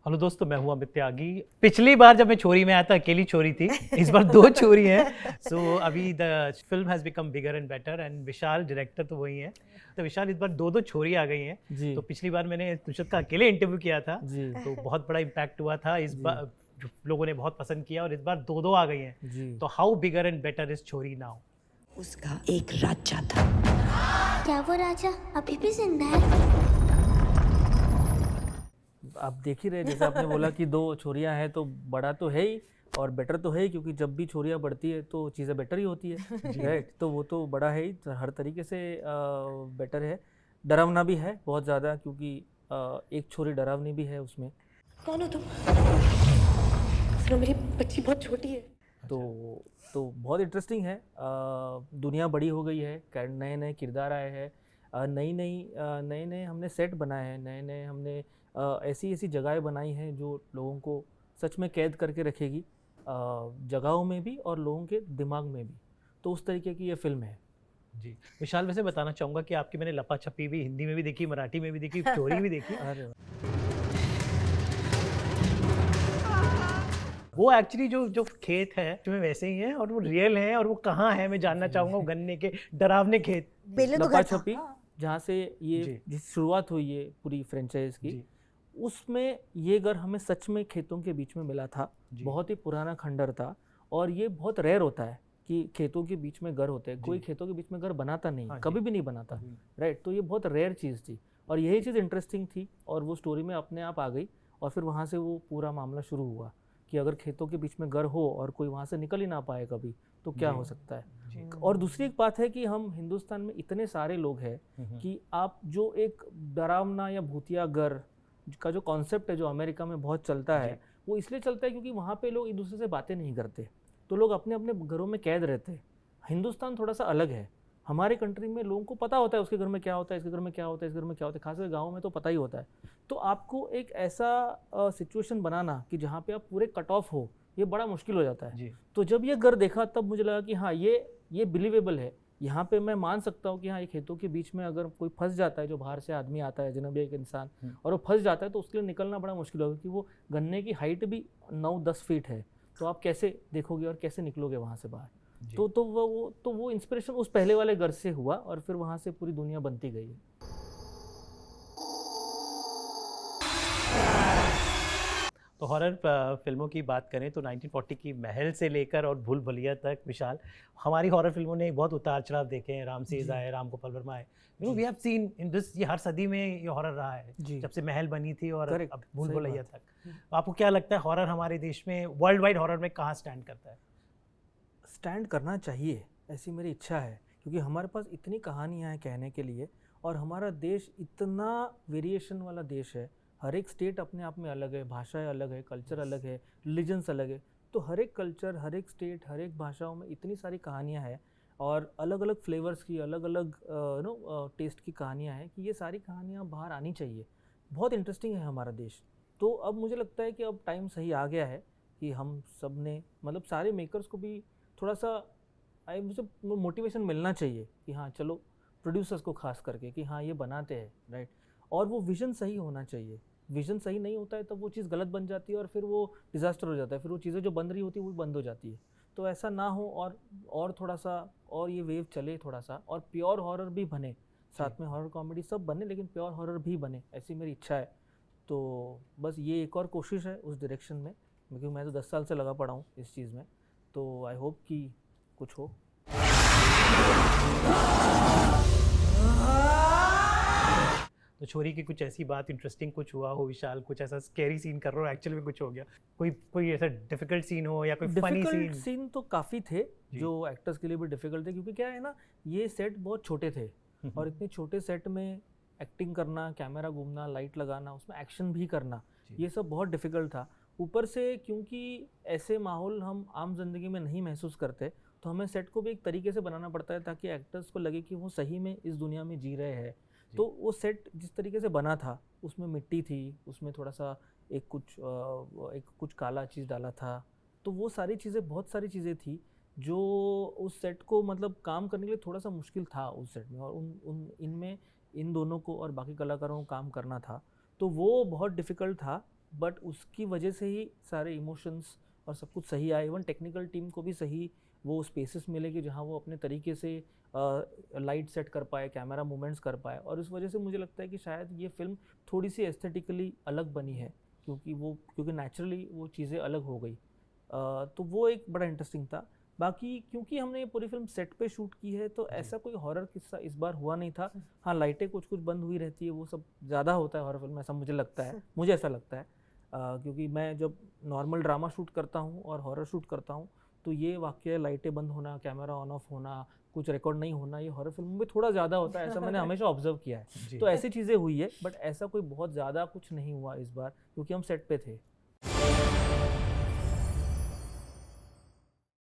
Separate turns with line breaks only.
Hello दोस्तों, मैं हूं अमित त्यागी। पिछली बार जब मैं छोरी में आया था अकेली छोरी थी, इस बार दो छोरी हैं। सो अभी the film has become bigger and better and Vishal director तो वही है। तो विशाल, इस बार दो दो छोरी आ गई हैं।
जी।
तो पिछली बार मैंने तुषार का अकेले इंटरव्यू किया था,
जी।
तो बहुत बड़ा इम्पैक्ट हुआ था। इस
जी।
बार लोगों ने बहुत पसंद किया और इस बार दो दो आ गई हैं।
जी।
तो how bigger and better is छोरी नाउ?
उसका एक राजा था।
क्या वो राजा अभी भी जिंदा है?
आप देख ही रहे, जैसे आपने बोला कि दो छोरियां हैं तो बड़ा तो है ही और बेटर तो है ही, क्योंकि जब भी छोरियां बढ़ती है तो चीज़ें बेटर ही होती है। राइट, तो वो तो बड़ा है ही, तो हर तरीके से बेटर है। डरावना भी है बहुत ज़्यादा, क्योंकि एक छोरी डरावनी भी है उसमें।
कौन हो तुम? सुनो, मेरी बच्ची बहुत छोटी है।
तो बहुत इंटरेस्टिंग है। दुनिया बड़ी हो गई है, नए नए किरदार आए हैं, नए नए हमने सेट बनाए हैं, नए नए हमने ऐसी ऐसी जगहें बनाई हैं जो लोगों को सच में कैद करके रखेगी, जगहों में भी और लोगों के दिमाग में भी। तो उस तरीके की ये फिल्म है।
जी विशाल, वैसे बताना चाहूँगा कि आपकी मैंने लपा छपी भी हिंदी में भी देखी, मराठी में भी देखी, चोरी भी देखी।
अरे
वो एक्चुअली जो खेत है जो वैसे ही है और वो रियल है, और वो कहाँ है मैं जानना चाहूँगा। वो गन्ने के डरावने खेत।
बेले तो
लपा
घर था।
छपी, जहाँ से ये जिस शुरुआत हुई है पूरी फ्रेंचाइज की, उसमें ये घर हमें सच में खेतों के बीच में मिला था। बहुत ही पुराना खंडर था और ये बहुत रेयर होता है कि खेतों के बीच में घर होते हैं। कोई खेतों के बीच में घर बनाता नहीं, कभी भी नहीं बनाता। राइट, तो ये बहुत रेयर चीज़ थी और यही चीज़ इंटरेस्टिंग थी और वो स्टोरी में अपने आप आ गई। और फिर वहाँ से वो पूरा मामला शुरू हुआ कि अगर खेतों के बीच में घर हो और कोई वहाँ से निकल ही ना पाए कभी, तो क्या हो सकता है। और दूसरी एक बात है कि हम हिंदुस्तान में इतने सारे लोग हैं कि आप जो एक डरावना या भूतिया घर का जो कॉन्सेप्ट है, जो अमेरिका में बहुत चलता है, वो इसलिए चलता है क्योंकि वहाँ पे लोग एक दूसरे से बातें नहीं करते, तो लोग अपने अपने घरों में कैद रहते हैं। हिंदुस्तान थोड़ा सा अलग है। हमारे कंट्री में लोगों को पता होता है उसके घर में क्या होता है, इसके घर में क्या होता है, इस घर में क्या होता है, खासकर गाँव में तो पता ही होता है। तो आपको एक ऐसा सिचुएशन बनाना कि जहाँ पे आप पूरे कट ऑफ हो, ये बड़ा मुश्किल हो जाता है। तो जब ये घर देखा तब मुझे लगा कि हाँ, ये बिलीवेबल है। यहाँ पे मैं मान सकता हूँ कि हाँ, ये खेतों के बीच में अगर कोई फंस जाता है, जो बाहर से आदमी आता है, अजनबी एक इंसान, और वो फंस जाता है, तो उसके लिए निकलना बड़ा मुश्किल होगा, क्योंकि वो गन्ने की हाइट भी 9-10 फीट है। तो आप कैसे देखोगे और कैसे निकलोगे वहाँ से बाहर। तो वो इंस्पिरेशन उस पहले वाले घर से हुआ और फिर वहाँ से पूरी दुनिया बनती गई है।
तो हॉरर फिल्मों की बात करें तो 1940 की महल से लेकर और भूल भुलैया तक, विशाल, हमारी हॉरर फिल्मों ने बहुत उतार चढ़ाव देखे हैं। राम सेज आए, राम गोपाल वर्मा आए, we have seen in this. ये हर सदी में ये हॉरर रहा है, जब से महल बनी थी और अब भूल भुलैया तक। आपको क्या लगता है हॉरर हमारे देश में, वर्ल्ड वाइड हॉरर में कहाँ स्टैंड करता है?
स्टैंड करना चाहिए, ऐसी मेरी इच्छा है, क्योंकि हमारे पास इतनी कहानियाँ हैं कहने के लिए और हमारा देश इतना वेरिएशन वाला देश है। हर एक स्टेट अपने आप में अलग है, भाषाएं अलग है, कल्चर अलग है, रिलीजन्स अलग है। तो हर एक कल्चर, हर एक स्टेट, हर एक भाषाओं में इतनी सारी कहानियाँ हैं और अलग अलग फ्लेवर्स की, अलग अलग टेस्ट की कहानियाँ हैं कि ये सारी कहानियाँ बाहर आनी चाहिए। बहुत इंटरेस्टिंग है हमारा देश। तो अब मुझे लगता है कि अब टाइम सही आ गया है कि हम सब ने, मतलब सारे मेकर्स को भी थोड़ा सा मुझे मोटिवेशन मिलना चाहिए कि हाँ चलो, प्रोड्यूसर्स को खास करके, कि हाँ ये बनाते हैं। राइट, और वो विजन सही होना चाहिए। विजन सही नहीं होता है तब वो चीज़ गलत बन जाती है और फिर वो डिज़ास्टर हो जाता है। फिर वो चीज़ें जो बन रही होती है वो बंद हो जाती है। तो ऐसा ना हो और थोड़ा सा और ये वेव चले थोड़ा सा, और प्योर हॉरर भी बने, साथ में हॉरर कॉमेडी सब बने, लेकिन प्योर हॉरर भी बने, ऐसी मेरी इच्छा है। तो बस ये एक और कोशिश है उस डायरेक्शन में, क्योंकि मैं तो 10 साल से लगा पड़ा हूँ इस चीज़ में। तो आई होप कि कुछ हो।
तो छोरी की कुछ ऐसी बात इंटरेस्टिंग कुछ हुआ हो विशाल, कुछ ऐसा स्कैरी सीन कर रहे हो, एक्चुअली में कुछ हो गया, कोई ऐसा डिफिकल्ट सीन हो या कोई फनी
सीन तो काफ़ी थे जो एक्टर्स के लिए भी डिफिकल्ट थे, क्योंकि क्या है ना, ये सेट बहुत छोटे थे और इतने छोटे सेट में एक्टिंग करना, कैमरा घूमना, लाइट लगाना, उसमें एक्शन भी करना, ये सब बहुत डिफिकल्ट था। ऊपर से क्योंकि ऐसे माहौल हम आम जिंदगी में नहीं महसूस करते, तो हमें सेट को भी एक तरीके से बनाना पड़ता है ताकि एक्टर्स को लगे कि वो सही में इस दुनिया में जी रहे हैं। तो वो सेट जिस तरीके से बना था, उसमें मिट्टी थी, उसमें थोड़ा सा एक कुछ काला चीज़ डाला था, तो वो सारी चीज़ें, बहुत सारी चीज़ें थी जो उस सेट को मतलब काम करने के लिए थोड़ा सा मुश्किल था उस सेट में, और इनमें इन दोनों को और बाकी कलाकारों को काम करना था, तो वो बहुत डिफ़िकल्ट था। बट उसकी वजह से ही सारे इमोशंस और सब कुछ सही आए। इवन टेक्निकल टीम को भी सही वो स्पेसेस मिले कि जहाँ वो अपने तरीके से लाइट सेट कर पाए, कैमरा मूवमेंट्स कर पाए, और इस वजह से मुझे लगता है कि शायद ये फिल्म थोड़ी सी एस्थेटिकली अलग बनी है, क्योंकि नेचुरली वो चीज़ें अलग हो गई। तो वो एक बड़ा इंटरेस्टिंग था। बाकी क्योंकि हमने ये पूरी फिल्म सेट पे शूट की है तो ऐसा कोई हॉरर किस्सा इस बार हुआ नहीं था। हाँ, लाइटें कुछ कुछ बंद हुई रहती है, वो सब ज़्यादा होता है हॉरर फिल्म में, ऐसा मुझे लगता है, मुझे ऐसा लगता है। क्योंकि मैं जब नॉर्मल ड्रामा शूट करता हूँ और हॉरर शूट करता हूँ तो ये वाकई लाइटें बंद होना, कैमरा ऑन ऑफ होना, कुछ रिकॉर्ड नहीं होना, ये हॉरर फिल्मों में थोड़ा ज़्यादा होता है, ऐसा मैंने हमेशा ऑब्जर्व किया है। तो ऐसी चीज़ें हुई है, बट ऐसा कोई बहुत ज़्यादा कुछ नहीं हुआ इस बार क्योंकि हम सेट पे थे।